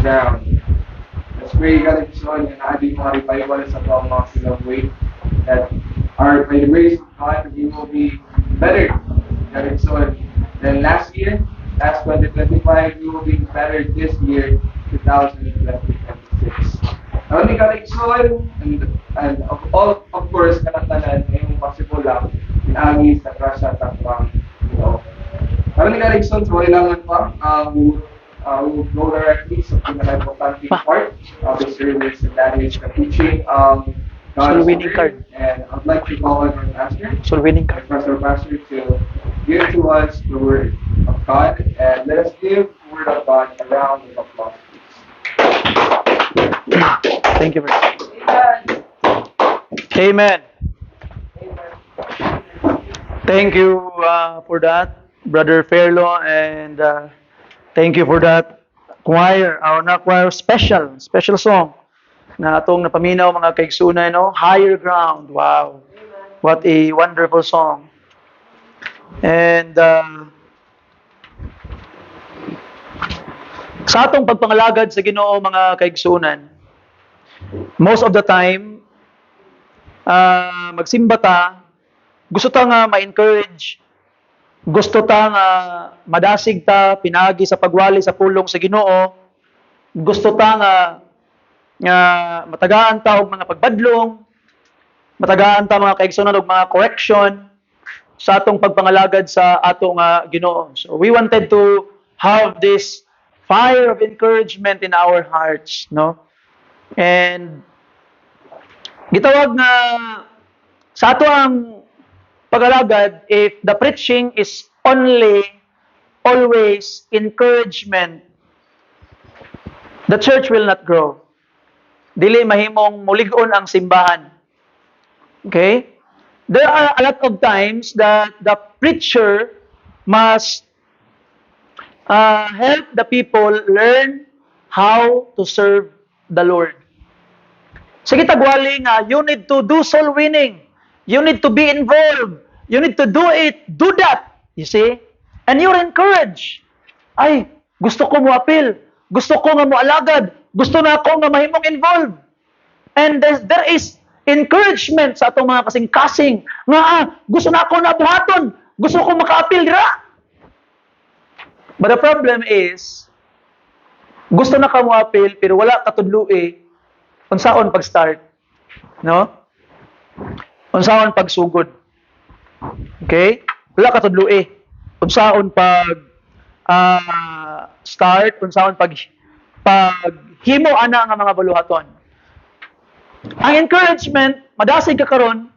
ground. Let's pray God and Son and adding mga revival sa mga silang way that are by the grace of God we will be better God and Son than last year. Last 2025 we will be better this year 2026. Only God and Son and of course kanatanan ngayong possible lang inagi sa grasya tatwang Parang nag-Erickson, so kailangan pa, we will go directly sa pinaka-importante part of the service, and that is the teaching God's Winning Word. card. And I'd like to call on our pastor, Winning our card. pastor, to give to us the Word of God, and let us give the Word of God a round of applause, please. Thank you very much. Amen. Thank you for that, Brother Fairlaw, and thank you for that choir, our na choir special song na atong napaminaw mga kaigsunan, no? Higher Ground. Wow. What a wonderful song. And sa atong pagpangalagad sa Ginoo mga kaigsunan, most of the time magsimba ta, gusto ta nga ma-encourage, gusto ta nga madasig ta pinagi sa pagwali sa pulong sa Ginoo, gusto ta nga matagaan ta og mga pagbadlong, matagaan ta mga kaigsunan og mga correction sa atong pagpangalagad sa atong Ginoo. So we wanted to have this fire of encouragement in our hearts, no? And gitawag nga sa ato ang pag-alagad, if the preaching is only always encouragement, the church will not grow. Dili mahimong mulig-on ang simbahan. Okay? There are a lot of times that the preacher must help the people learn how to serve the Lord. Sige tagwali nga, you need to do soul winning. You need to be involved. You need to do it. Do that. You see? And you're encouraged. Ay, gusto ko mo appeal. Gusto ko nga mo alagad. Gusto na ako nga mahimong involved. And there is encouragement sa atong mga kasing-kasing nga gusto na ako na buhaton. Gusto ko maka-appeal dira. But the problem is, gusto na ka mo appeal pero wala ka tudloi unsaon pag-start. No? Unsaon pagsugod. Okay? Wala ka tudloi. Unsaon pag start, unsaon pag himo ana nga mga baluhaton. Ang encouragement, madasig ka karon,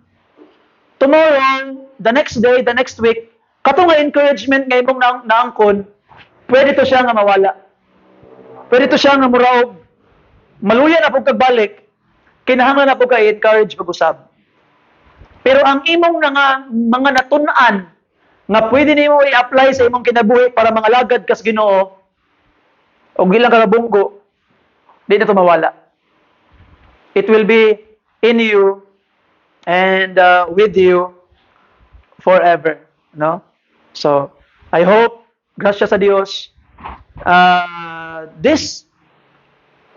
tomorrow, the next day, the next week, kato nga encouragement nga imong naangkon, pwede to siya nga mawala. Pwede to siya nga muraog. Maluya na pug kagbalik, kinahanglan na pug ka encourage pag-usab. Pero ang imong mga natun-an nga pwede nimo i-apply sa imong kinabuhi para mangalagad kas Ginoo og ilang karabunggo, di na to mawala. It will be in you and with you forever, no? So, I hope grasya sa Dios this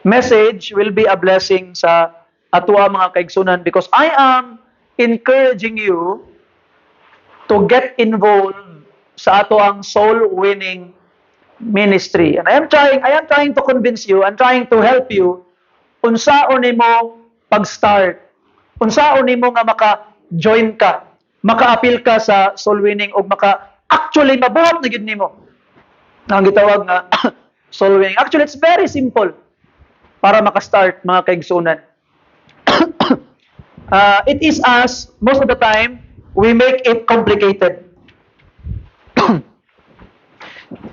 message will be a blessing sa atua mga kaigsunan because I am encouraging you to get involved sa ato ang soul winning ministry. And I am trying to convince you, I'm trying to help you unsaon nimo pag-start. Unsaon nimo nga maka-join ka, maka-appeal ka sa soul winning o actually mabuhat na gid nimo. Ang gitawag nga soul winning. Actually, it's very simple para maka-start mga kaigsunan. It is us, most of the time, we make it complicated.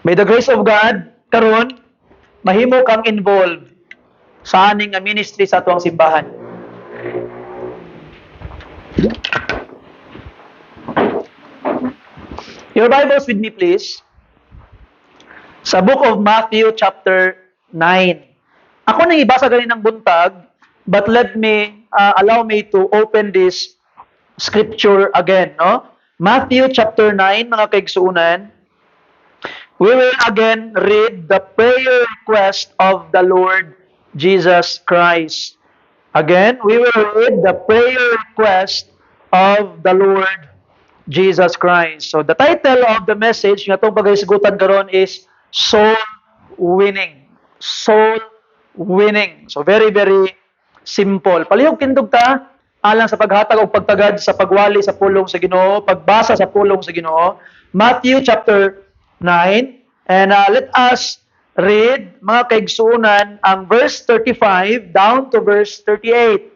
By the grace of God, karon mahimo kang involved sa aning ministry sa atuang simbahan. Your Bibles with me, please. Sa book of Matthew chapter 9. Ako nang ibasa ganin ng buntag, but allow me to open this scripture again, no? Matthew chapter 9, mga kaigsuunan. we will again read the prayer request of the Lord Jesus Christ. Again, we will read the prayer request of the Lord Jesus Christ. So the title of the message nga itong pag-isigutan karon is Soul Winning. Soul Winning. So very, very simple. Palihog tindog ta, alang sa paghatag o pagtagad sa pagwali sa pulong sa Ginoo, pagbasa sa pulong sa Ginoo. Matthew chapter 9. And let us read, mga kaigsuunan, ang verse 35 down to verse 38.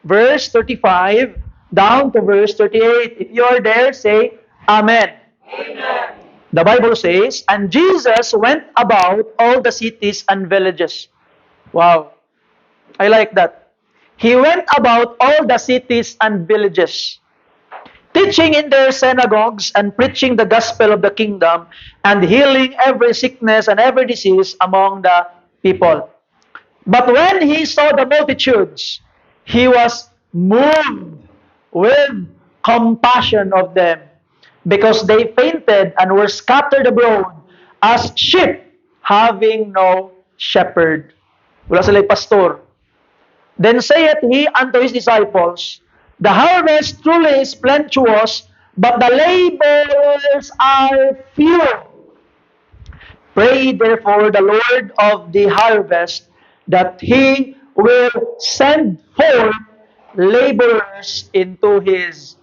Verse 35 down to verse 38. If you are there, say, Amen. Amen. The Bible says, and Jesus went about all the cities and villages. Wow. I like that. He went about all the cities and villages, teaching in their synagogues and preaching the gospel of the kingdom and healing every sickness and every disease among the people. But when he saw the multitudes, he was moved with compassion of them, because they fainted and were scattered abroad as sheep having no shepherd. Wala sila'y pastor. Then saith he unto his disciples, the harvest truly is plenteous, but the laborers are few. Pray therefore the Lord of the harvest that He will send forth laborers into His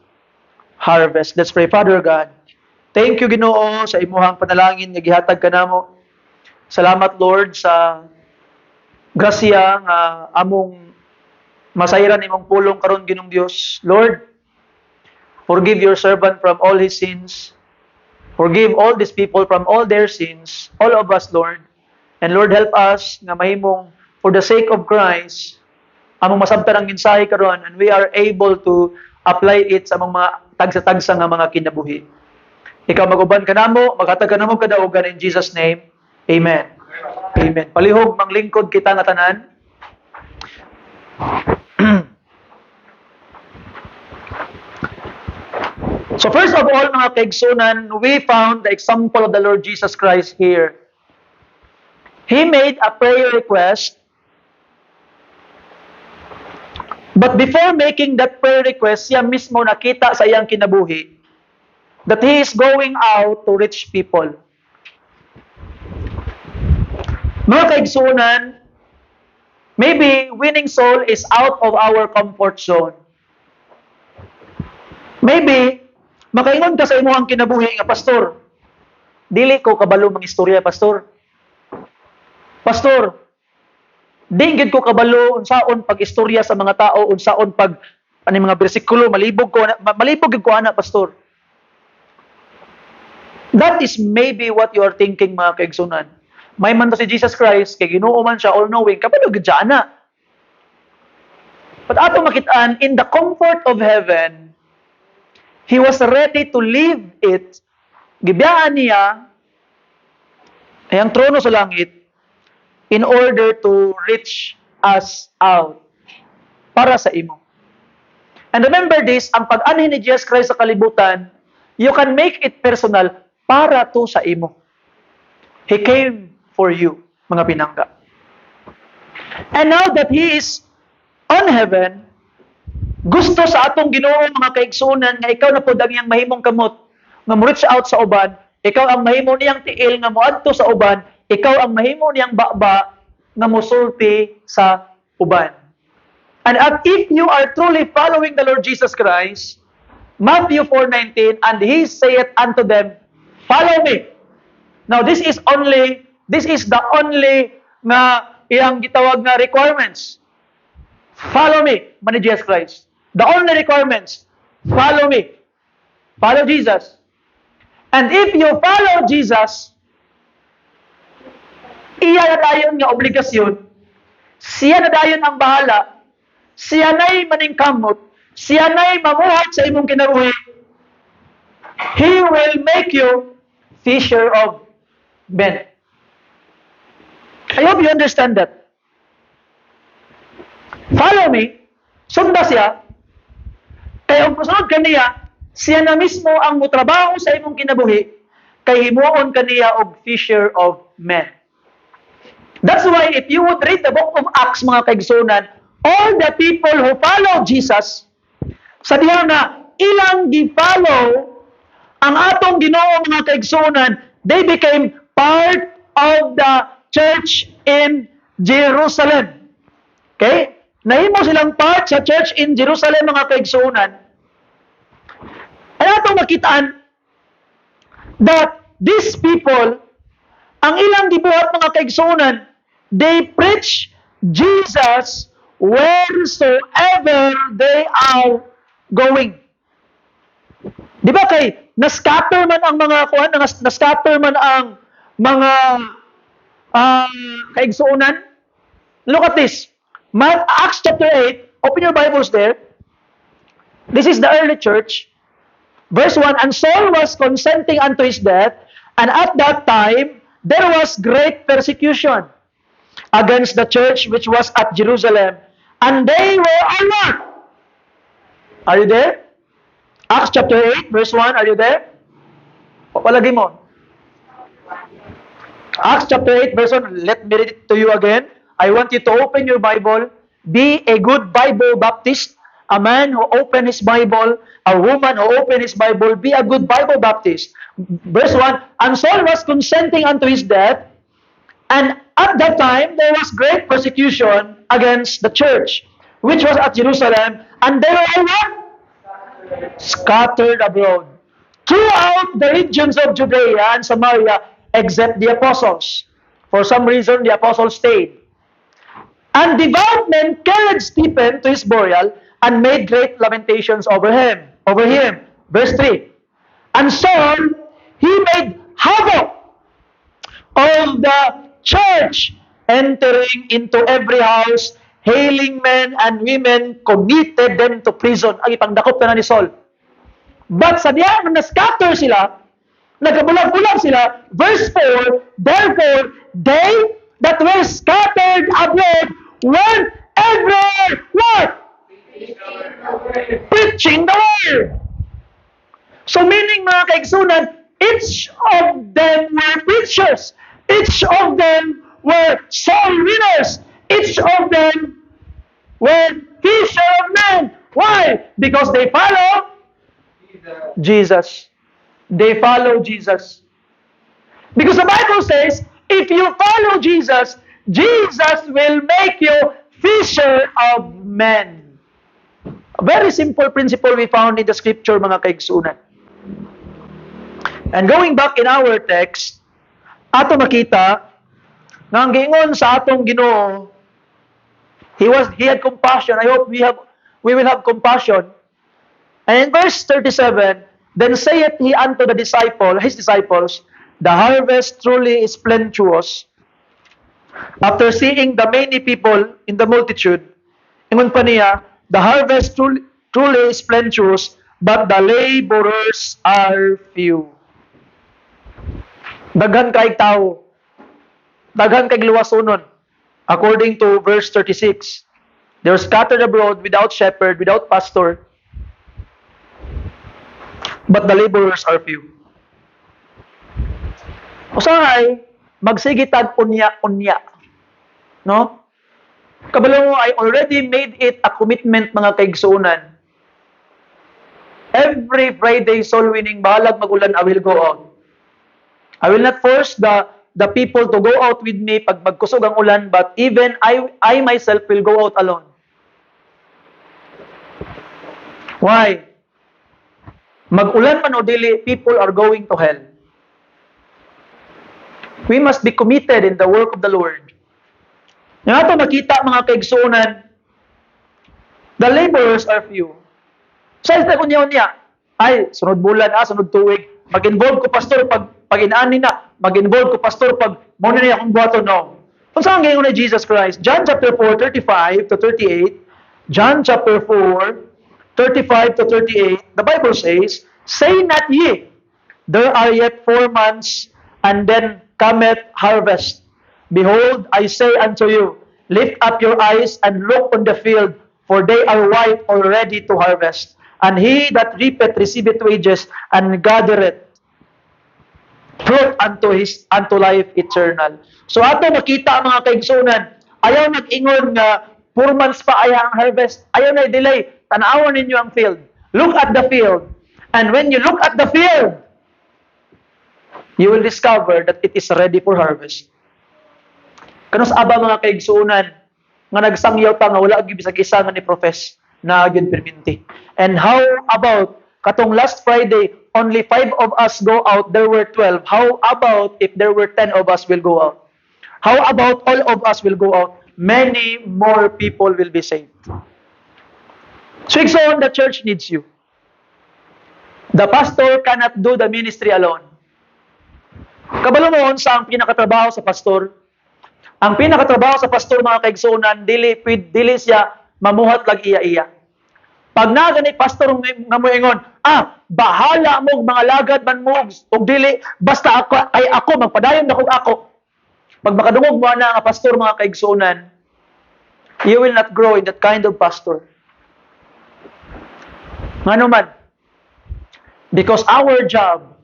harvest. Let's pray. Father God, thank you Ginoo sa imuhang panalangin nga gihatag kanamo. Salamat Lord sa grasya nga among masayran imong pulong karon Ginoong Dios. Lord, forgive your servant from all his sins. Forgive all these people from all their sins, all of us, Lord. And Lord, help us nga mahimong, for the sake of Christ, among masabtan ang mensahe karon, and we are able to apply it sa mga tagsa-tagsa nga mga kinabuhi. Ikaw maguban ka namo, maghatag ka namo kadaugan in Jesus' name. Amen. Amen. Palihog manglingkod kita nga tanan. So first of all, mga kaigsunan, we found the example of the Lord Jesus Christ here. He made a prayer request, but before making that prayer request, siya mismo nakita sa iyang kinabuhi that he is going out to reach people. Mga kaigsunan, maybe winning soul is out of our comfort zone. Maybe makaingon ka sa imong kinabuhi nga, pastor, dili ko kabalo mang istorya, pastor. Pastor, di gid ko kabalo unsaon pag-istorya sa mga tao, unsaon pag mga bersikulo, malibog gid ko ana, pastor. That is maybe what you are thinking, mga kaigsunan. May man to si Jesus Christ, kay Ginoo man siya, all-knowing, kabalo gid siya ana. But ato makitaan, in the comfort of heaven, He was ready to leave it. Gibiyaan niya ang trono sa langit in order to reach us out para sa imo. And remember this, ang pag-anhin ni Jesus Christ sa kalibutan, you can make it personal para to sa imo. He came for you, mga pinangga. And now that He is on heaven, gusto sa atong Ginoo, mga kaigsunan, nga ikaw na pod ang iyang mahimong kamot nga mo-reach out sa uban, ikaw ang mahimo niyang tiil nga moadto sa uban, ikaw ang mahimo niyang baba nga mosulti sa uban. And if you are truly following the Lord Jesus Christ, Matthew 4:19, and He saith unto them, follow me. Now this is the only nga iyang gitawag nga requirements. Follow me, man ni Jesus Christ. The only requirements, follow me. Follow Jesus. And if you follow Jesus, iya na dayon nga obligasyon, siya na dayon ang bahala, siya na'y maningkamot, siya na'y mamuhat sa imong kinabuhi. He will make you fisher of men. I hope you understand that. Follow me, sunda siya, kaya kung kasunod ka niya, siya na mismo ang mutrabaho sa imong kinabuhi, kay himuon kaniya og fisher of men. That's why if you would read the book of Acts, mga kaigsunan, all the people who follow Jesus, sa diha na ilang gi-follow ang atong Ginoo, mga kaigsunan, they became part of the church in Jerusalem. Okay? Nahimo silang part sa church in Jerusalem, mga kaigsunan. Ay atong makitaan that these people, ang ilang gibuhat, mga kaigsunan, they preach Jesus wheresoever they are going. Di ba kay na-scatter man ang mga kuan, na-scatter man ang mga kaigsuunan? Look at this. Acts chapter 8, open your Bibles there. This is the early church. Verse 1, and Saul was consenting unto his death, and at that time there was great persecution against the church which was at Jerusalem, and they were alert. Are you there? Acts chapter 8, verse 1, are you there? Papalagay mo. Acts chapter 8, verse 1, let me read it to you again. I want you to open your Bible. Be a good Bible Baptist. A man who open his Bible, a woman who open his Bible, be a good Bible Baptist. Verse 1, and Saul was consenting unto his death, and at that time there was great persecution against the church, which was at Jerusalem, and they were all what? Scattered abroad throughout the regions of Judea and Samaria, except the apostles. For some reason, the apostles stayed. And devout men carried Stephen to his burial and made great lamentations over him. Verse 3. And Saul, he made havoc of the church, entering into every house, hailing men and women, committed them to prison. Ang ipangdakop na ni Saul. But sa diya, nang na-scatter sila, nagkabulag-bulag sila, verse 4, therefore, they that were scattered abroad went everywhere, what? Preaching the word. So meaning, mga kaigsunan, each of them were preachers. Each of them were soul winners. Each of them were fisher of men. Why? Because they follow Jesus. They follow Jesus. Because the Bible says, if you follow Jesus, Jesus will make you fisher of men. A very simple principle we found in the scripture, mga kaigsunan. And going back in our text, ato makita nga ang giingon sa atong Ginoo, he had compassion. I hope we will have compassion. And in verse 37, then saith he unto his disciples, the harvest truly is plenteous. After seeing the many people in the multitude, ingon pa niya, the harvest truly is plenteous, but the laborers are few. Daghan kay tao, daghan kay luwasunon. According to verse 36, they were scattered abroad without shepherd, without pastor, but the laborers are few. Usahay, magsigitag unya-unya. No? Kabalo mo, I already made it a commitment, mga kaigsuunan. Every Friday soul winning, bahalag magulan, I will go out. I will not force the people to go out with me pag magkusog ang ulan, but even I myself will go out alone. Why? Mag-ulan man o dili, people are going to hell. We must be committed in the work of the Lord. Yung ato makita, mga kaigsuunan, the laborers are few. So, isa kunya-unya, ay, sunod bulan, sunod tuig, mag-involve ko, pastor, pag inani na, mag-involve ko, pastor, pag muna niya akong buhato, no. Kung saan ngayon ni Jesus Christ? John chapter 4, 35 to 38, John chapter 4, 35 to 38, the Bible says, say not ye, there are yet 4 months, and then cometh harvest. Behold, I say unto you, lift up your eyes and look on the field, for they are white already to harvest. And he that reapeth receiveth wages, and gathereth fruit unto life eternal. So ato makita mga kaigsunan, ayaw nag-ingon nga 4 months pa ay ang harvest. Ayaw na delay. Tanawon ninyo ang field. Look at the field. And when you look at the field, you will discover that it is ready for harvest. Kanos aba mga kaigsunan nga nagsangyaw ta nga wala gyud bisag isa nga ni profess na gyud perminti. And how about katong last Friday, only 5 of us go out, there were 12. How about if there were 10 of us will go out? How about all of us will go out? Many more people will be saved. So the church needs you. The pastor cannot do the ministry alone. Kabalo mo sa ang pinakatrabaho sa pastor. Ang pinakatrabaho sa pastor mga kaigsunan, dili siya mamuhat lag iya-iya. Pag nagani pastor nga mo ingon, bahala mo mga lagad man mo og dili basta ako magpadayon na kog ako. Pag makadungog mo na nga pastor mga kaigsunan, you will not grow in that kind of pastor. Ngano man? Because our job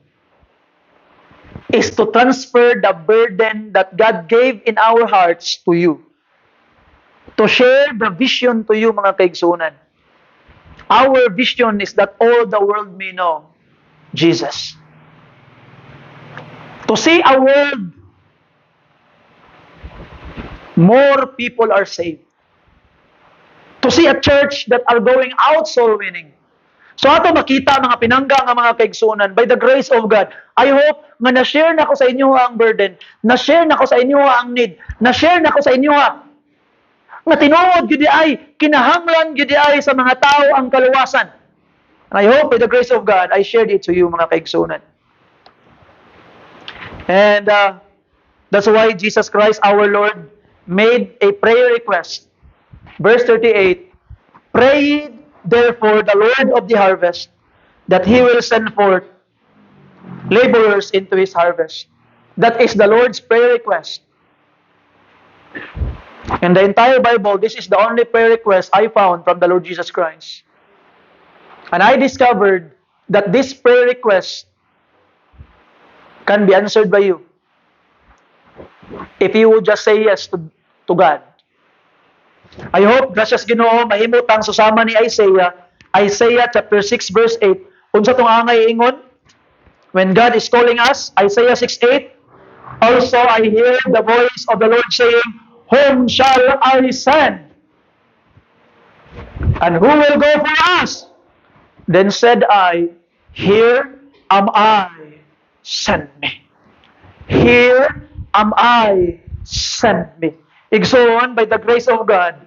is to transfer the burden that God gave in our hearts to you. To share the vision to you mga kaigsunan. Our vision is that all the world may know Jesus. To see a world more people are saved. To see a church that are going out soul winning. So ato makita mga pinangga nga mga kaigsunan, by the grace of God, I hope nga na-share na ko sa inyo ang burden, na-share na ko sa inyo ang need, na-share na ko sa inyo nga tinuod gyud ay kinahanglan gyud ay sa mga tao ang kaluwasan. And I hope by the grace of God, I shared it to you mga kaigsunan. And that's why Jesus Christ our Lord made a prayer request. Verse 38, pray therefore the Lord of the harvest that He will send forth laborers into His harvest. That is the Lord's prayer request. In the entire Bible, this is the only prayer request I found from the Lord Jesus Christ. And I discovered that this prayer request can be answered by you if you would just say yes to God. I hope, gracias Ginoo, mahimutang susama ni Isaiah chapter 6 verse 8. Unsa tong angay ingon? When God is calling us, Isaiah 6:8, also I hear the voice of the Lord saying, whom shall I send? And who will go for us? Then said I, here am I, send me. Here am I, send me. Igsoon, by the grace of God,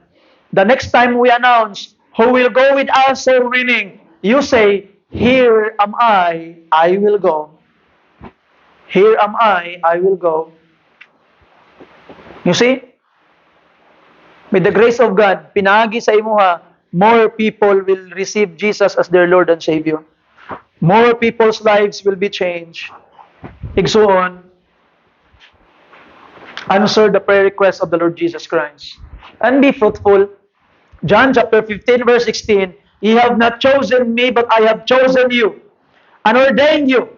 the next time we announce who will go with us soul winning, you say, here am I will go. Here am I will go. You see? With the grace of God, pinagi sa imuha, more people will receive Jesus as their Lord and Savior. More people's lives will be changed. Igsoon, answer the prayer request of the Lord Jesus Christ. And be fruitful. John chapter 15 verse 16, ye have not chosen me, but I have chosen you, and ordained you,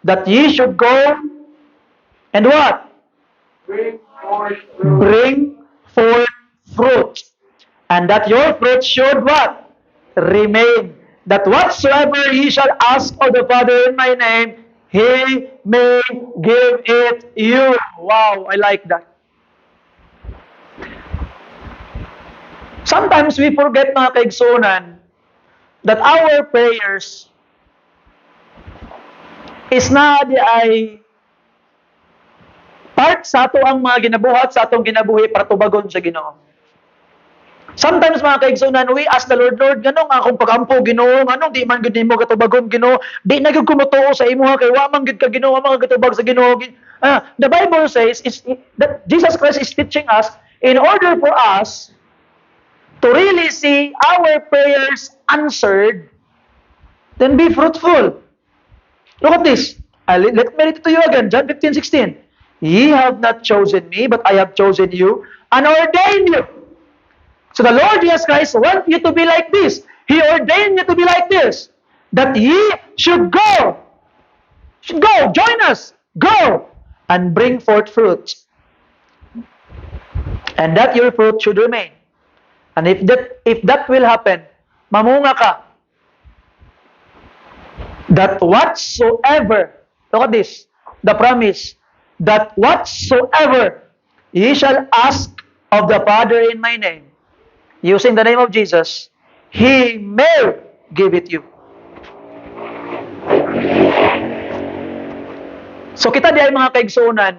that ye should go, and what? Bring forth fruit. Bring forth fruit. And that your fruit should what? Remain. That whatsoever ye shall ask of the Father in my name, He may give it you. Wow, I like that. Sometimes we forget mga kaigsunan that our prayers is na di ay part sa ato ang mga ginabuhat sa atong ginabuhi para tubagon sa Ginoo. Sometimes mga kaigsunan, we ask the Lord, Lord, ganong akong pagampo Ginoo, ganong di man gud nimo katubagon Ginoo, di na gyud ko motuo sa imo kay wa man gud ka Ginoo, mga katubag sa Ginoo. The Bible says that Jesus Christ is teaching us in order for us to really see our prayers answered, then be fruitful. Look at this. Let me read it to you again. John 15:16. Ye have not chosen me, but I have chosen you and ordained you. So the Lord Jesus Christ wants you to be like this. He ordained you to be like this. That ye should go. Should go. Join us. Go and bring forth fruit, and that your fruit should remain. And if that will happen, mamunga ka, that whatsoever, look at this, the promise, that whatsoever ye shall ask of the Father in my name, using the name of Jesus, He may give it you. So kita di ay mga kaigsunan,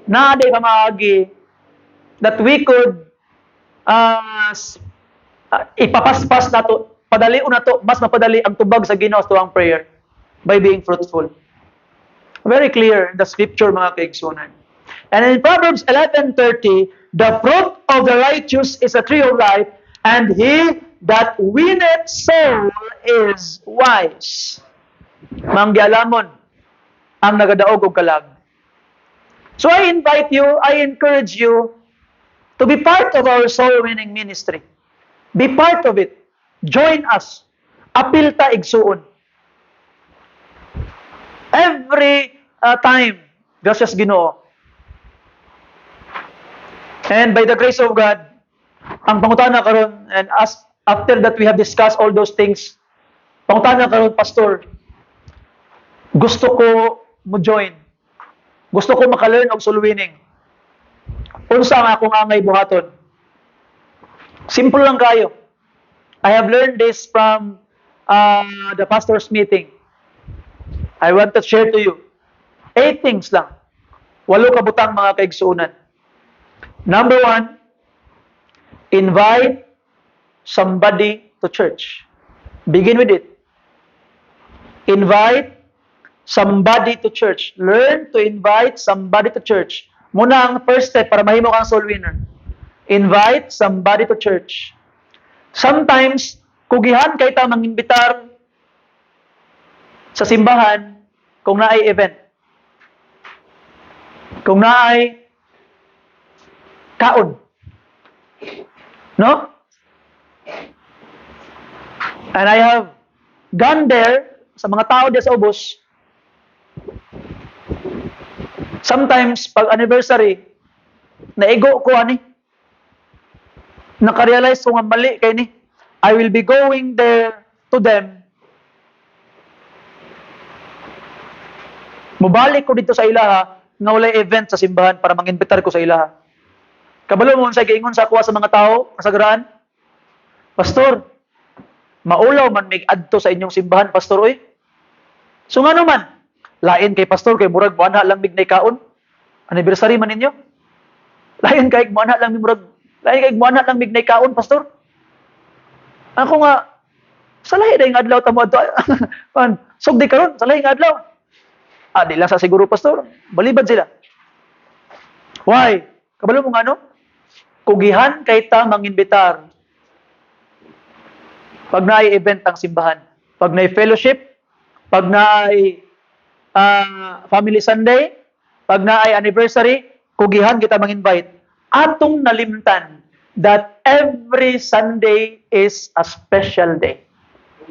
na di pamaagi, that we could ipapaspas na to, padali na to, mas mapadali ang tubag sa Ginoo to ang prayer by being fruitful. Very clear in the scripture, mga kaigsunan. And in Proverbs 11:30, the fruit of the righteous is a tree of life, and he that winneth soul is wise. Manggialamon ang nagadaog og kalag. So I invite you, I encourage you to be part of our soul winning ministry. Be part of it. Join us. Apil ta igsuon. Every time, gracias Ginoo. And by the grace of God, ang pangutana karon, and after that we have discussed all those things, pangutana karon, Pastor, gusto ko mo join. Gusto ko maka-learn og soul winning. Unsa ang akong angay buhaton? Simple lang kayo. I have learned this from the pastor's meeting. I want to share to you. 8 things lang. 8 kabutang mga kaigsuunan. Number 1, invite somebody to church. Begin with it. Invite somebody to church. Learn to invite somebody to church. Muna ang first step para mahimo kang soul winner. Invite somebody to church. Sometimes, kugihan kay ta mangimbitar sa simbahan kung naay event. Kung naay kaon. No? And I have gone there sa mga tao diya sa ubos. Sometimes, pag anniversary, naigo ko ani. Nakarealize ko nga mali kay ni. I will be going there to them. Mubalik ko dito sa ilaha nga walay event sa simbahan para manginbitar ko sa ilaha. Kabalo mo sa giingon sa kuha sa mga tao kasagaraan. Pastor, maulaw man mig adto sa inyong simbahan, pastor oy. So nga naman, lain kay pastor kay murag buana lang mig kaon. Anniversary man ninyo. Lain kay buana lang mig kaon, pastor. Ako nga sa lahi day nga adlaw tamo adto. Sugdi karon sa lahi nga adlaw. Di lang sa siguro, pastor. Balibad sila. Why? Kabalo mo nga, no? Kugihan kay ta manginbitar. Pag naay event ang simbahan. Pag naay fellowship. Pag naay family Sunday. Pag naay anniversary. Kugihan kita manginvite. Atong nalimtan that every Sunday is a special day.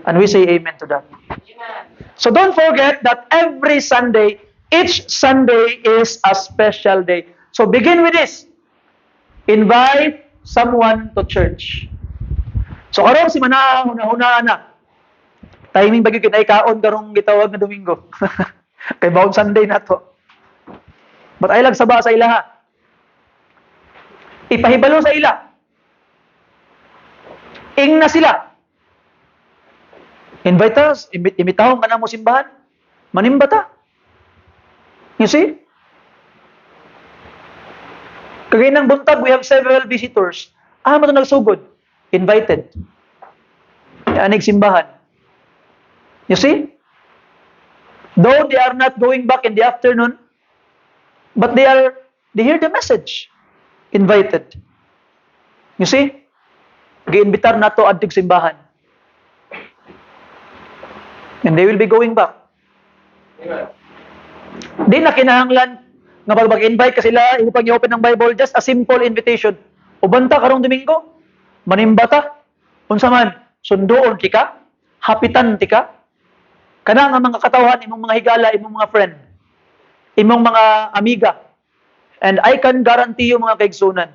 And we say amen to that. Amen. So don't forget that every Sunday, each Sunday is a special day. So begin with this. Invite someone to church. So karon si Manaa, hunahunaan na. Timing bagyo kinay kaon karong gitawag na Domingo. Kay bawon Sunday na to. But ay lang saba sa ilaha. Ipahibalo sa ila. Ing na sila. Invite us, imitahon ka na mo simbahan. Manimba ta. You see? Kagay ng buntag, we have several visitors. Mo ito nagsugod. Invited. Anig simbahan. You see? Though they are not going back in the afternoon, but they hear the message. Invited. You see? Gi-invitar na to adtig simbahan. And they will be going back. Amen. Di na kinahanglan nga pag mag-invite ka sila, pag i-open ng Bible, just a simple invitation. Ubanta karong Domingo, manimba ta, unsa man, sundoon tika, hapitan tika, kana nga mga katawhan, imong mga higala, imong mga friend. imong mga amiga. And I can guarantee you mga kaigsunan,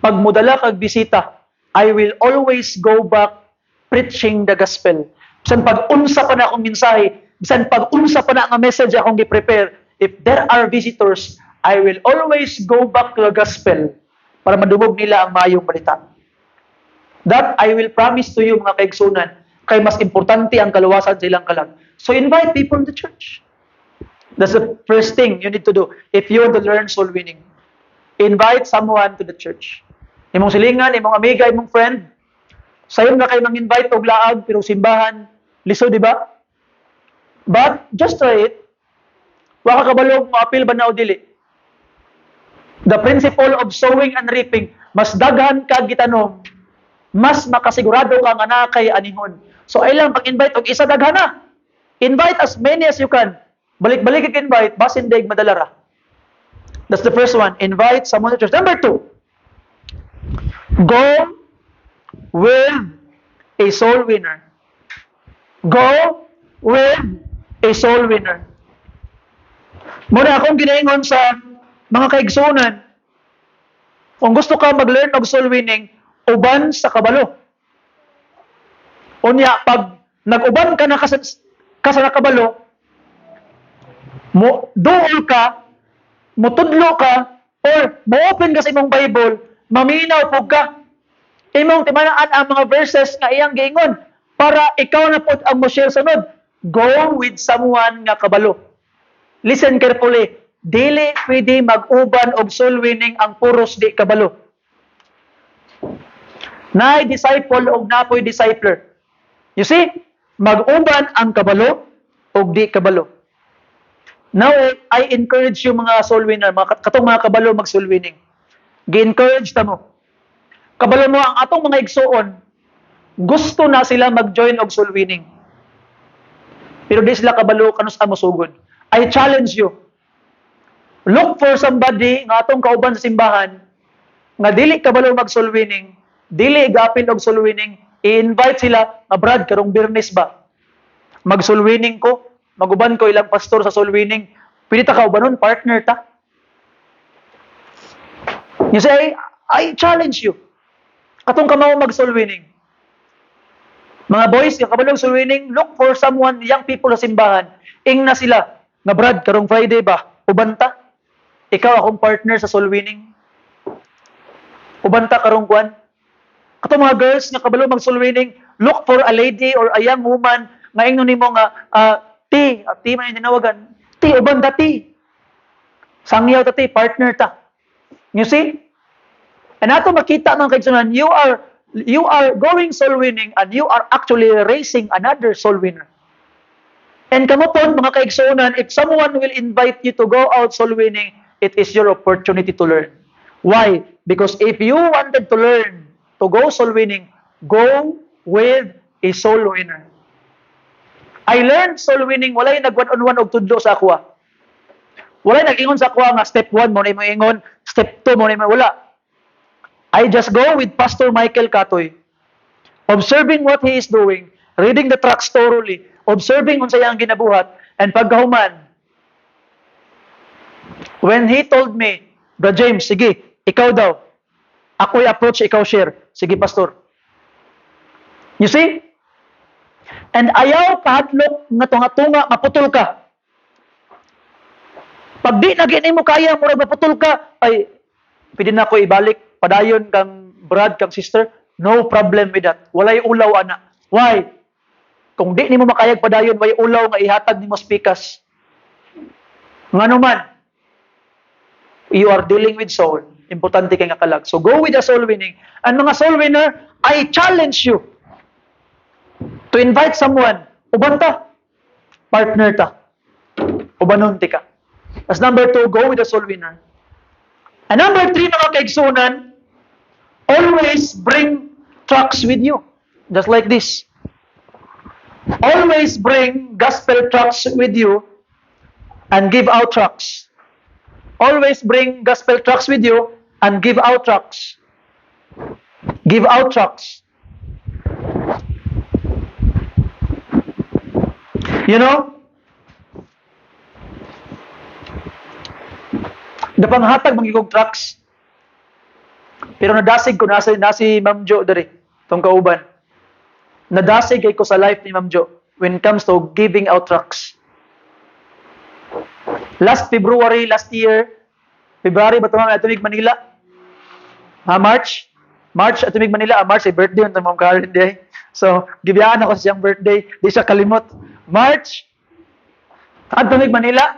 pag mudala kag bisita, I will always go back preaching the gospel. Bisan pag-unsa pa na akong mensahe, bisan pag-unsa pa na ang message akong gi-prepare, if there are visitors, I will always go back to the gospel para madungog nila ang mayong balita. That I will promise to you mga kaigsunan, kay mas importante ang kaluwasan sa ilang kalag. So invite people to church. That's the first thing you need to do if you want to learn soul winning. Invite someone to the church. Imong silingan, imong amiga, imong friend. Sayon na kayo mang-invite og laag, pero simbahan, liso, di ba? But, just try it. Waka kabalog, ma-appeal ba na o dili? The principle of sowing and reaping, mas daghan ka gitanom, mas makasigurado ka nga na kay aningon. So, ay lang, pag-invite og isa daghan na. Invite as many as you can. Balik-balik invite, basin daig madalara. That's the first one. Invite someone to church. Number 2, go with a soul winner. Go with a soul winner. Muna akong ginaingon sa mga kaigsunan, kung gusto ka mag-learn of soul winning, uban sa kabalo. Unya, pag nag-uban ka na sa nakabalo, duol ka, mutudlo ka, or mo-open ka sa imong Bible, maminaw po ka. Imong timanaan ang mga verses nga iyang giingon para ikaw na po ang mo-share sunod. Go with someone nga kabalo. Listen carefully. Dili pwede mag-uban og soul winning ang puros di kabalo. Naay disciple og napoy discipler. You see? Mag-uban ang kabalo og di kabalo. Now, I encourage you mga soul winner, katong mga kabalo mag-soul winning. Gi-encourage ta mo. Kabalo mo ang atong mga igsuon, gusto na sila mag-join og soul winning. Pero di sila kabalo kanus amo sugod. I challenge you. Look for somebody nga atong kauban sa simbahan nga dili kabalo mag-soul winning, dili igapil og soul winning, i-invite sila, nga Brad, karong Biyernes ba? Mag-soul winning ko, maguban ko ilang pastor sa soul winning. Pwede ta kaubanon, partner ta. You say, I challenge you. Katong kamaw mag-soul winning. Mga boys, yung kabalong soul winning, look for someone, young people sa simbahan. Ing na sila, nga Brad, karong Friday ba? Ubanta. Ikaw akong partner sa soul winning. Ubanta karong kwan. Katong mga girls, nga kabalong mag-soul winning, look for a lady or a young woman, nga ingnon nimo nga, ti man yung tinawagan. Ti, ubanta ti. Sangyaw ta ti, partner ta. You see? And ato makita mga kaigsunan, you are going soul winning and you are actually raising another soul winner. And kamupon mga kaigsunan, if someone will invite you to go out soul winning, it is your opportunity to learn. Why? Because if you wanted to learn to go soul winning, go with a soul winner. I learned soul winning, walay nag-one-on-one og tudlo sa akwa. Walay nag-ingon sa akwa nga step 1 mo na mo ingon, step 2 mo na mo wala. I just go with Pastor Michael Katoy, observing what he is doing, reading the tracts thoroughly, observing unsa iyang ginabuhat, and pagkahuman, when he told me, Brother James, sige, ikaw daw, ako'y approach, ikaw share. Sige, Pastor. You see? And ayaw kahadlok nga tunga-tunga, maputol ka. Pag di naging mo kaya, murag maputol ka, ay, pwede na ako ibalik, padayon kang Brad, kang sister, no problem with that. Walay ulaw, ana. Why? Kung di ni mo makayag padayon, way ulaw nga ihatag ni mo spikas. Nga naman, you are dealing with soul. Importante kay nga kalag. So go with the soul winning. And mga soul winner, I challenge you to invite someone. Uban ta. Partner ta. Ubanon ti ka. As number 2, go with the soul winner. And number 3, mga kaigsunan, always bring tracts with you. Just like this. Always bring gospel tracts with you and give out tracts. Always bring gospel tracts with you and give out tracts. Give out tracts. You know, Dapanghatag mangigog trucks. Pero nadasig ko nasi Ma'am Jo diri tong kauban. Nadasig kay ko sa life ni Ma'am Jo when it comes to giving out trucks. Last February last year, February ba tumama atumig Manila? March atumig Manila, March ay birthday on Ma'am Karen day. So, gibiyaan ako sa siyang birthday, di siya kalimot. March atumig Manila.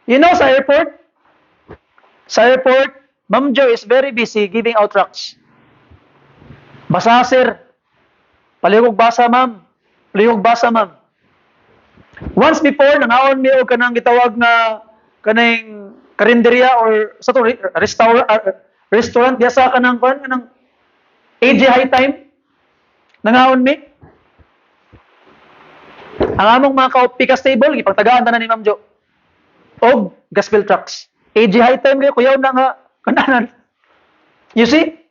You know sa airport, Ma'am Jo is very busy giving out trucks. Basa, sir. Palihog basa, ma'am. Once before, nangaon mi og kanang gitawag na kanang karinderya or sa to restaurant diya sa kanang AJ High Time. Nangaon mi. Ang among mga ka-pikas table gipagtagaan tanan ni Ma'am Jo. Og gospel trucks. AJ High Time kayo kuyaw na nga kananan. You see?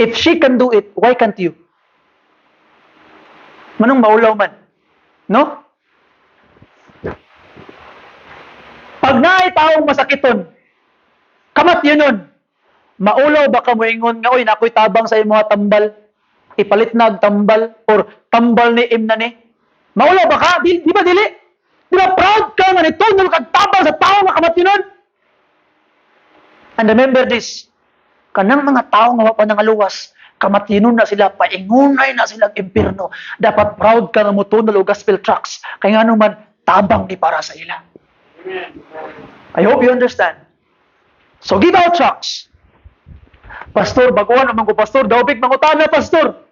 If she can do it, why can't you? Manong maulaw man. No? Pag naay taong masakiton, kamat yun nun. Maulaw ba ka mo ingon nga, oy, nakoy tabang sa imo tambal. Ipalit na tambal or tambal ni im na ni. Maulaw ba ka? Di ba dili? Di ba proud ka nga nito nung kagtabang sa tao nga kamat yun nun? And remember this, kanang mga tao nga pa nangaluwas, kamatinon na sila, paingunay na silang impirno. Dapat proud ka nga mo tunol o gospel tracks. Kaya nga naman, tabang di para sa ila. I hope you understand. So give out tracks. Pastor, baguhan naman ko, Pastor. Daupig mangutana, Pastor.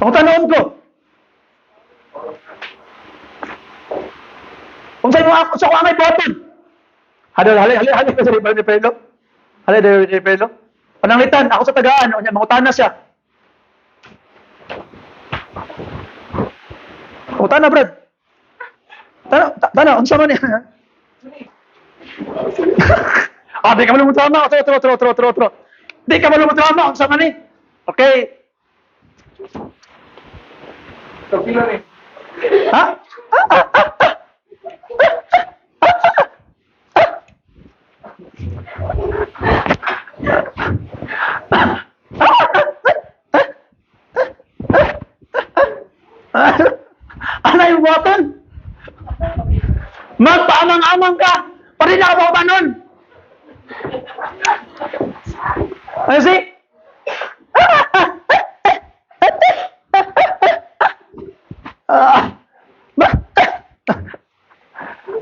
Mangutanaon ko. Kung sa'yo mo ako, sa ko angay button. Hali ka sa riba ni Pedro. Hali ni Pedro. Pananglitan, ako sa tagaan. O niya, mangutana siya. Mangutana, Brad. Tana, unsa man niya. Di ka malumot drama. Tro. Di ka malumot drama. Unsa man ni. Okay. Kapila ni. Ha? Ano yung button? Magpaamang-amang ka! Pari na ka ba nun? Ano si?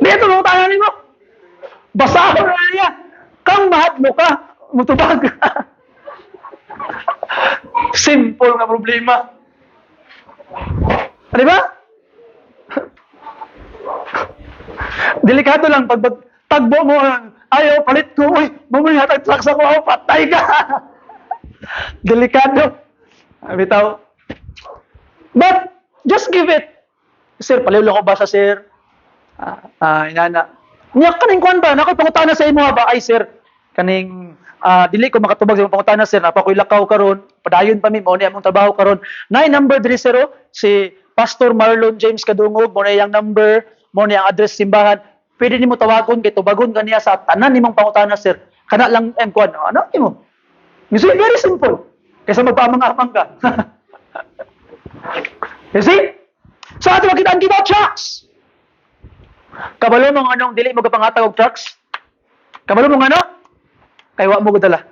Dito mo tayo mo. Basahon na niya. Kang mahadlo ka. Mutubag ka. Simple na problema. Di ba? Delikado lang pag tagbo mo ayaw palit ko, uy, mamuli hatag truck sa ko, patay ka. Delikado. Bitaw. But just give it. Sir, palilo ko ba sa sir? Inana. Niya kaning kuan ba? Nakoy pangutana sa imo ba? Ay sir, kaning dili ko makatubag sa imong pangutana sir, napakoy lakaw karon, padayon pa mi mo ni among trabaho karon. Nay number diri sir, si Pastor Marlon James Kadungog, mo na yang number, mo na yang address simbahan. Pwede nimo tawagon kay tubagon kaniya sa tanan nimong pangutana sir. Kana lang ang kuan. Ano imo? You see, very simple. Kaysa magpamang-amang ka. You see? So ato makita ang give out trucks. Kabalo mo anong dili mo kapangatag og trucks? Kabalo mo ano? Kay wa mo gadala.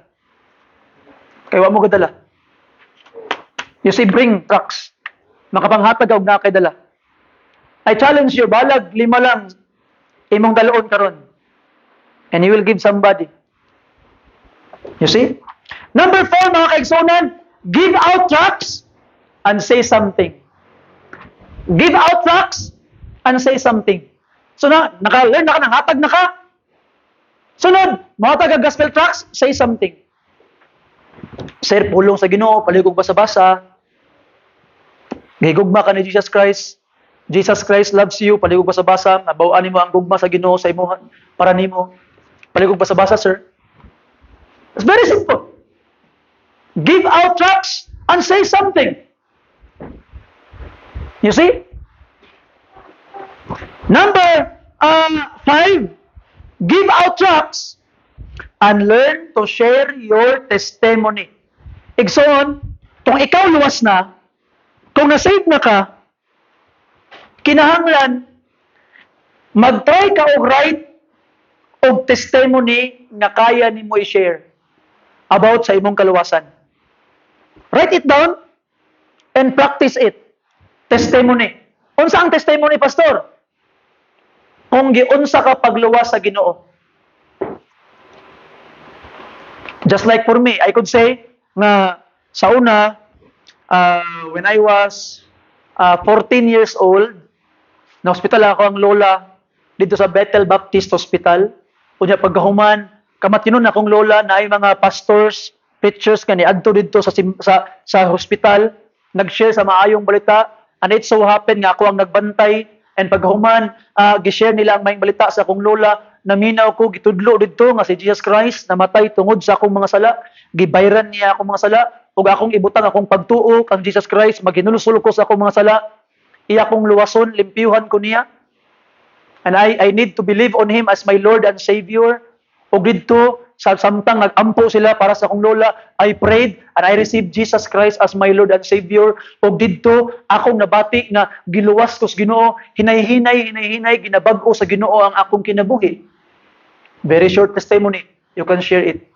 You see, bring trucks. Makapanghatag og na kay dala. I challenge you, balag 5 lang imong daloon karon. And you will give somebody. You see? Number 4, mga kaigsunan, give out trucks and say something. Give out trucks and say something. So naka-learn na ka, nangatag na ka. Sunod, mga taga-gospel tracks, say something. Sir, pulong sa Ginoo, paligog basa-basa. Gigugma ka ni Jesus Christ. Jesus Christ loves you, paligog basa-basa. Nabawaan mo ang gugma sa Ginoo sa imo para nimo. Paligog basa-basa, sir. It's very simple. Give out tracts and say something. You see? Number 5, give out tracts and learn to share your testimony. Igsoon, kung ikaw luwas na, kung nasave na ka, kinahanglan, mag-try ka og write og testimony nga kaya nimo i-share about sa imong kaluwasan. Write it down and practice it. Testimony. Unsa ang testimony, pastor? Kung giunsa ka pagluwas sa Ginoo. Just like for me, I could say nga sa una, when I was 14 years old, na-hospital ako ang lola dito sa Bethel Baptist Hospital. Unya pagkahuman, kamatinon akong lola na ay mga pastors, preachers kani adto dito sa hospital, nag-share sa maayong balita, and it so happened nga ako ang nagbantay, and pagkahuman, gi-share nila ang maayong balita sa akong lola, naminaw ko gitudlo dito nga si Jesus Christ namatay tungod sa akong mga sala, gibayran niya akong mga sala, ug akong ibutang akong pagtuo kang Jesus Christ, maghinulusul ko sa akong mga sala, iya kong luwason, limpyuhan ko niya. And I need to believe on Him as my Lord and Savior. O dito, samtang nag-ampo sila para sa akong lola, I prayed and I received Jesus Christ as my Lord and Savior. O dito, akong nabati nga giluwas ko sa Ginoo, hinay-hinay, ginabag-o sa Ginoo ang akong kinabuhi. Very short testimony. You can share it.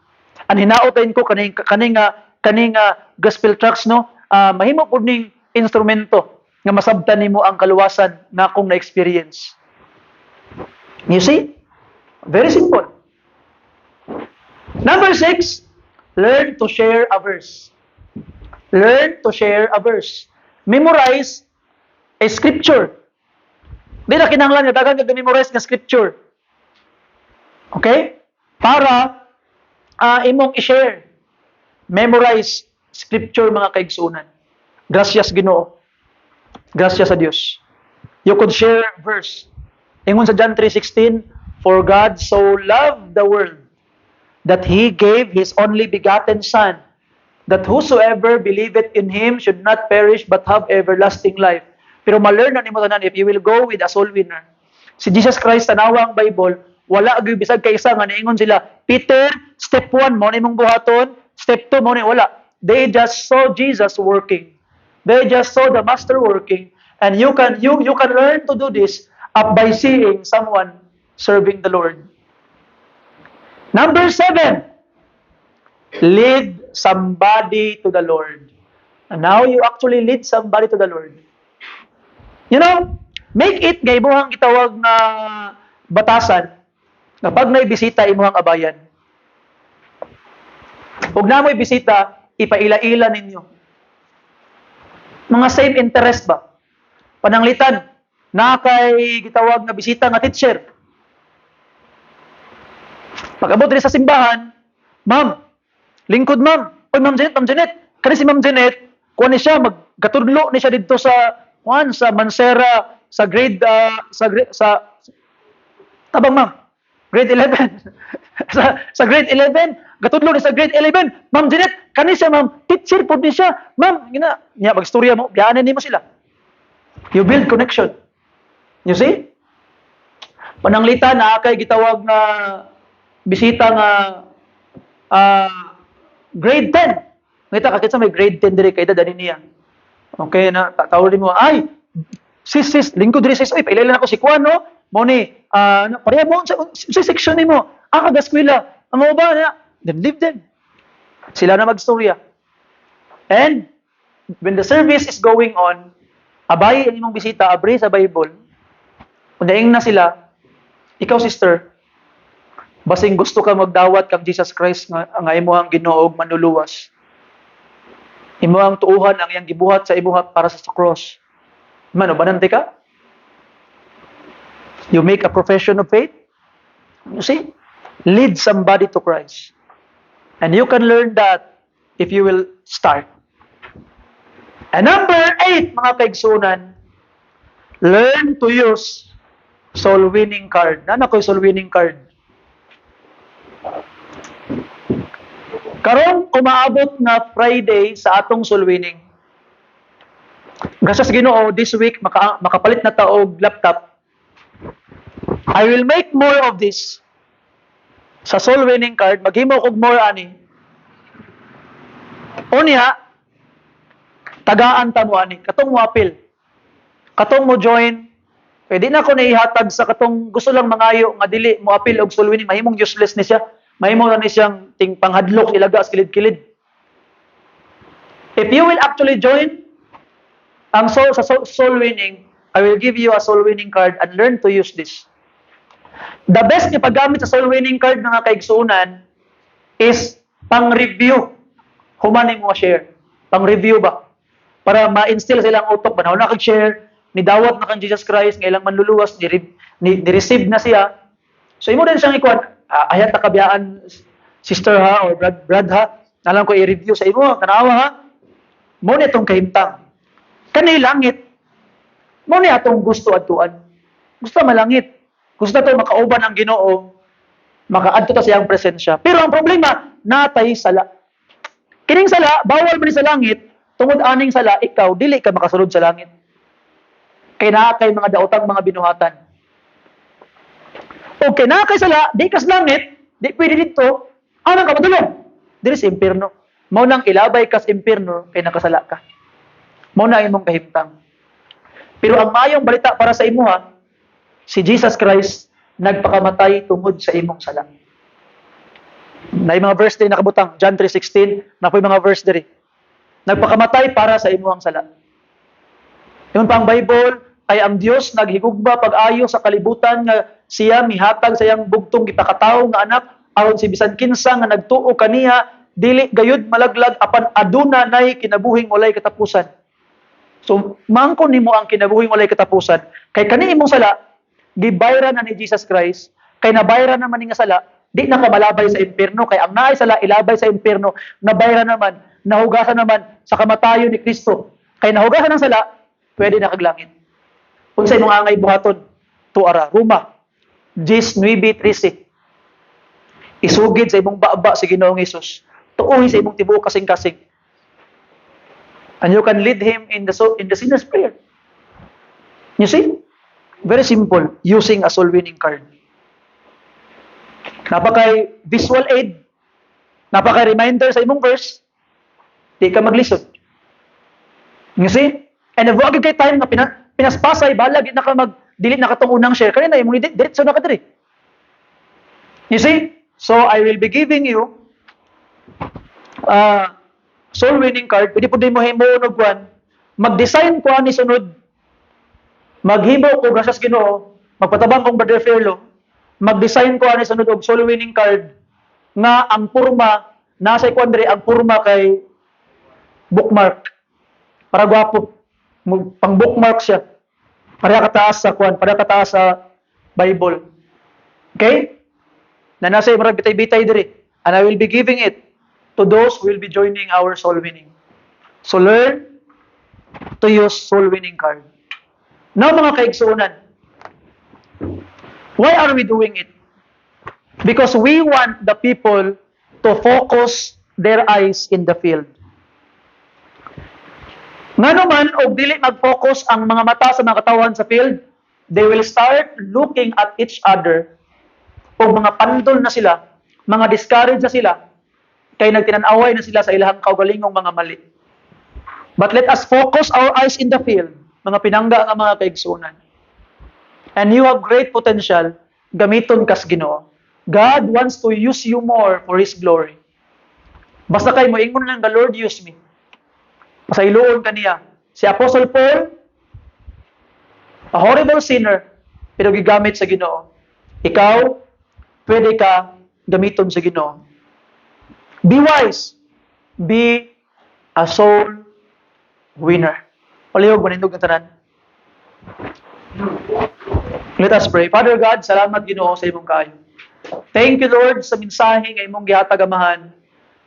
And hinaotayin ko kaning gospel tracts, no? Mahimo po ning instrumento nga masabtan nimo ang kaluwasan na akong na-experience. You see? Very simple. Number 6, learn to share a verse. Learn to share a verse. Memorize a scripture. Di na kinahanglan nga daghang memorize nga scripture. Okay? Para imong i-share. Memorize scripture, mga kaigsunan. Gracias Ginoo. Gracias sa Dios. You could share verse. Ingon sa John 3:16, for God so loved the world that He gave His only begotten Son, that whosoever believeth in Him should not perish but have everlasting life. Pero ma-learn na nimo tanan if you will go with a soul winner. Si Jesus Christ tanawa ang Bible, wala gyud bisag kaysa nga niingon sila, Peter, step 1 mo nimong buhaton, step 2 mo ni wala. They just saw Jesus working. They just saw the Master working, and you can learn to do this by seeing someone serving the Lord. Number 7, lead somebody to the Lord. And now you actually lead somebody to the Lord. You know, make it nga imuhang gitawag na batasan kapag may bisita imuhang abayan. Huwag na mo'y bisita, ipaila-ila ninyo. Mga same interest ba? Pananglitan, na kay gitawag na bisita nga teacher. Pag-abot rin sa simbahan, ma'am, lingkod ma'am, oy ma'am Janet, kani si ma'am Janet, kuha ni siya, magkatudlo ni siya dito sa Mansera, sa grade, tabang ma'am, grade 11. sa grade 11, gatudlo ni sa grade 11, ma'am Janet, kani siya ma'am, teacher po ni siya, ma'am, niya, mag-istorya mo, biyanan ni mo sila. You build connection. You see? Pananglitan na kay gitawag na bisita nga grade 10. Ngita kakit sa may grade 10 diri kay edad ani niya. Okay na tawagin mo, ay sis lingkod diri sis, oy pailala nako si Kuan no. Mo ni pareha mo sa section nimo. Aga eskwela. Amo ba na? Then leave them. Sila na magstorya. And when the service is going on, abay ang imong bisita abri sa Bible. Kundaing na sila, ikaw sister, basing gusto ka magdawat kang Jesus Christ nga imuhang Ginoo ug manluluwas. Imuhang tuuhan ang iyang gibuhat sa imuha para sa cross. Mano banante ka? You make a profession of faith. You see? Lead somebody to Christ. And you can learn that if you will start. And number 8, mga kaigsunan, learn to use soul winning card. Nana ko'y soul winning card? Karong umaabot na Friday sa atong soul winning. Gracias Ginoo, this week makapalit na ta og laptop. I will make more of this. Sa soul winning card, maghimo kog more ani. Unya, tagaan ta mo ani, katong mo apil. Katong mo join, pwede na ko naihatag sa katong gusto lang mangayo nga dili mo apil og soul winning, mahimong useless ni siya. Mahimo na ni siyang ting panghadlok ilaga sa kilid-kilid. If you will actually join ang soul winning, I will give you a soul winning card and learn to use this. The best ni paggamit sa soul winning card mga kaigsunan is pang-review. Human mo share. Pang-review ba? Para ma-instill sa ilang utok. Banaw na kag-share, nidawat na kang Jesus Christ, ng ilang manluluwas, ni-receive na siya. So, imo din siyang ikuan, ayat na kabiyaan, sister ha, or brad ha, nalang ko i-review sa imo, tanawa ha, mo na itong kahimtang. Kanay langit, mo na itong gusto atuan. Gusto malangit. Gusto na ito makauban ang Ginoo, makaadto ta sa iyang presensya. Pero ang problema, natay sala. Kining sala, bawal man ni sa langit, tungod aning sala, ikaw, dili ka makasulod sa langit. Kay naa kay mga daotang mga binuhatan. O kay naa kay sala, di kas langit, di pwede dito, anong ka matulog? Dili sa impierno. Mao nang ilabay kas impierno, kay nakasala ka. Mao na imong kahimtang. Pero ang mayong balita para sa imo ha, si Jesus Christ nagpakamatay tungod sa imong sala. Na mga verse din nakabutang, John 3:16, na po yung mga verse diri. Nagpakamatay para sa imong sala. Yung pang Bible ay ang Dios naghigugma pag-ayo sa kalibutan nga siya mihatag sa iyang bugtong gipakatawo nga anak aron si bisan kinsa nga nagtuo kaniya dili gayud malaglag apan aduna nay kinabuhing walay katapusan. So mangko nimo ang kinabuhing walay katapusan kay kani imong sala gibayran na ni Jesus Christ, kay nabayran naman nga sala, di na ka malabay sa impierno, kay ang naay sala, ilabay sa impierno, nabayran naman, nahugasan naman sa kamatayon ni Kristo. Kay nahugasan ng sala, pwede na kaglangit. Kung sa imong angay buhaton, tuara, Roma, 19:13. Isugid sa imong baba si Ginoong Hesus. Tuuhi sa imong tibuok kasing-kasing. And you can lead him in the sinner's prayer. You see? Very simple, using a soul winning card. Napakay visual aid, napakay reminder sa imong verse, di ka maglisod. You see? And if wag kay time na pinaspasay, balag na ka mag-delete na katong unang share, kanina imong diretso na ka diri. You see? So, I will be giving you soul winning card. Pwede po din mo himuon og one. Mag-design ko ani sunod. Maghimo ko grasas Ginoo, magpatabang kong Brother Fairlo, mag-design ko ani sunod og soul winning card nga ang purma nasa ikwadre ang purma kay bookmark. Para gwapo. Pang bookmark siya. Para kataas sa kwan, para kataas sa Bible. Okay? Na nasa imong bitay-bitay diri. And I will be giving it to those who will be joining our soul winning. So learn to use soul winning card. Now mga kaigsuunan, why are we doing it? Because we want the people to focus their eyes in the field. Nga naman, o dili mag-focus ang mga mata sa mga katawan sa field, they will start looking at each other o mga pandol na sila, mga discouraged na sila, kay nagtinanaway na sila sa ilahang kaugalingong mga mali. But let us focus our eyes in the field, mga pinangga nga mga kaigsunan. And you have great potential, gamiton kas Ginoo. God wants to use you more for His glory. Basta kay mo ingon lang, the Lord use me. Pasayloon kaniya. Si Apostle Paul, a horrible sinner, pero gigamit sa Ginoo. Ikaw, pwede ka gamiton sa Ginoo. Be wise. Be a soul winner. Palihog, manindog ng tanan. Let us pray. Father God, salamat Ginoo sa imong kaayo. Thank you, Lord, sa mensahe nga imong gihatag amahan.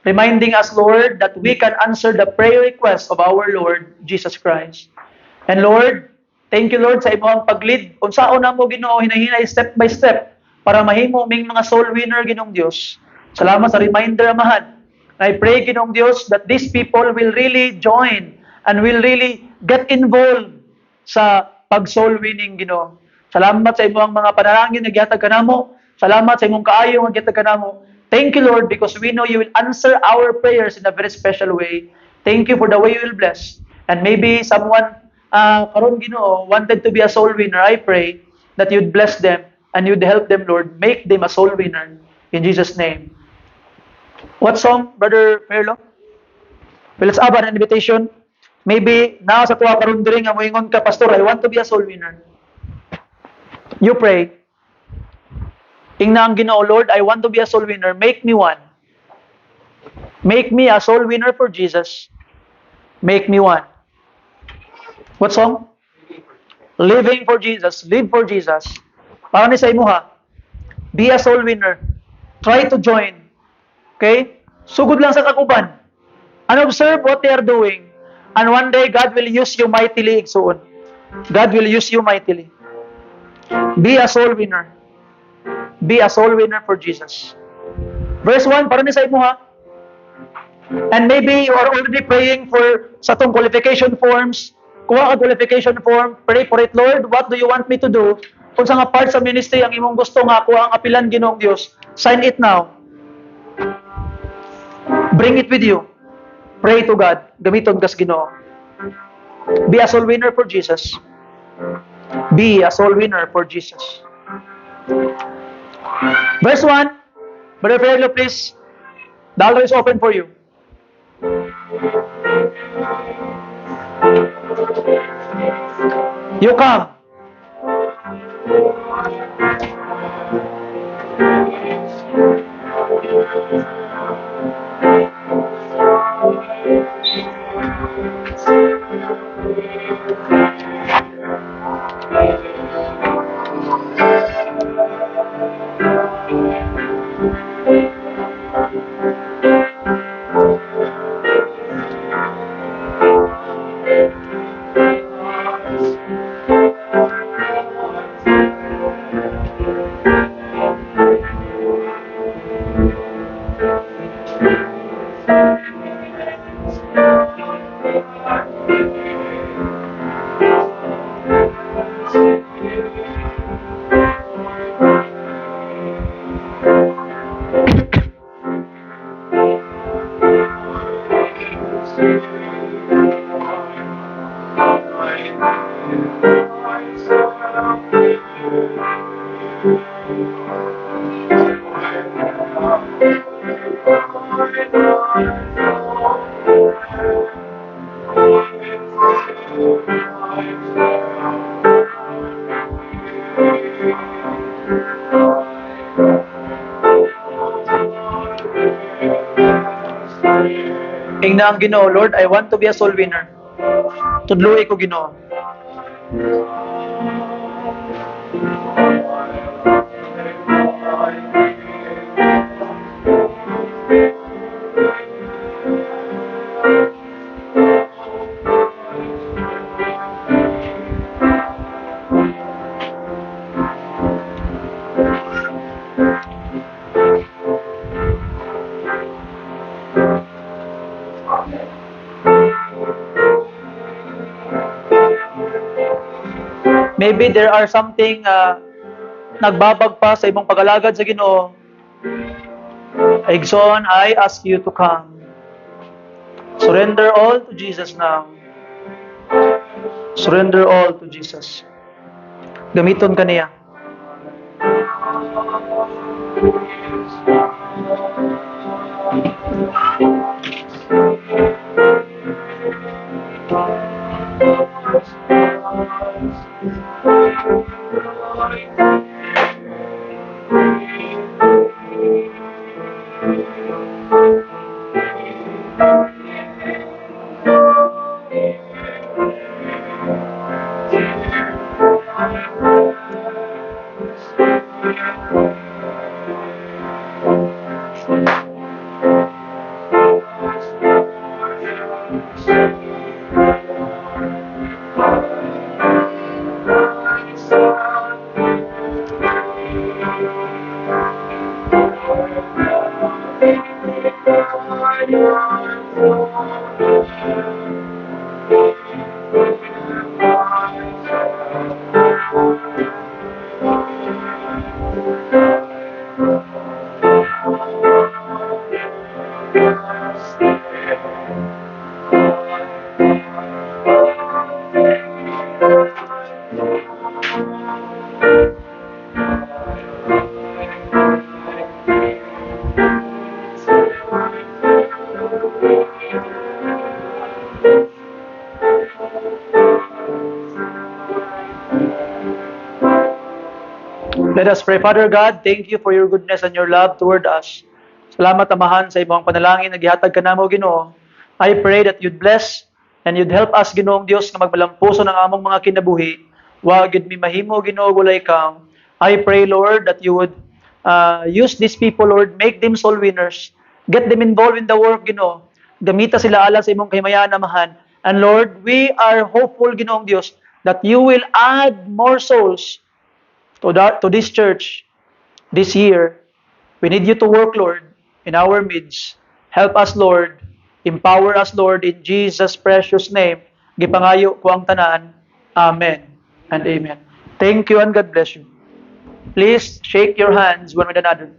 Reminding us, Lord, that we can answer the prayer request of our Lord Jesus Christ. And Lord, thank you, Lord, sa imong pag-lead. Kung saan na mo Ginoo, hinahinay step by step para mahimo ming mga soul winner Ginoong Dios. Salamat sa reminder amahan. I pray Ginoong Dios that these people will really join and will really get involved sa pag-soul winning, Ginoo. Salamat sa imong mga panalangin nga gihatag kanamo. Salamat sa imong kaayo nga gihatag kanamo. Thank you, Lord, because we know you will answer our prayers in a very special way. Thank you for the way you will bless. And maybe someone karon Ginoo wanted to be a soul winner. I pray that you'd bless them and you'd help them, Lord. Make them a soul winner in Jesus' name. What song, Brother Perlo? Well, let's have an invitation. Maybe now sa tuwa karon diri nga moingon ka, Pastor, I want to be a soul winner. You pray. Ingna ang Ginoo, Lord, I want to be a soul winner. Make me one. Make me a soul winner for Jesus. Make me one. What song? Living for Jesus. Live for Jesus. Para ni sa imo ha. Be a soul winner. Try to join. Okay? Sugod lang sa kakuban. And observe what they are doing. And one day, God will use you mightily, igsoon. God will use you mightily. Be a soul winner. Be a soul winner for Jesus. Verse 1, para ni sa imo ha. And maybe you are already praying for sa tong qualification forms. Kuha ka qualification form. Pray for it, Lord. What do you want me to do? Kung sa nga part sa ministry ang imong gusto nga, kuha ang apilan Ginoong Dios. Sign it now. Bring it with you. Pray to God. Gamiton kas Ginoo. Be a soul winner for Jesus. Be a soul winner for Jesus. Verse 1. Brother Ferlo, please. The altar is open for you. You come. Ingna ang Ginoo, Lord, I want to be a soul winner. Tudluoy ko Ginoo. Maybe there are something nagbabag pa sa imong pagalagad sa Ginoo. Igsoon, I ask you to come. Surrender all to Jesus now. Surrender all to Jesus. Gamiton ka niya. Let us pray. Father God, thank you for your goodness and your love toward us. Salamat, Amahan, sa imong panalangin na gihatag ka namo, Ginoo. I pray that you'd bless and you'd help us, Ginoong Dios, na magmalampuso ng among mga kinabuhi. Wa gid mi mahimo, Ginoo, walay kang. I pray, Lord, that you would use these people, Lord, make them soul winners. Get them involved in the work, Ginoo. Gamita sila alang sa imong kahimayan, Amahan. And Lord, we are hopeful, Ginoong Dios, that you will add more souls to this church this year. We need you to work, Lord, in our midst. Help us, Lord. Empower us, Lord, in Jesus' precious name. Gipangayo ko ang tanan. Amen and amen. Thank you and God bless you. Please shake your hands one with another.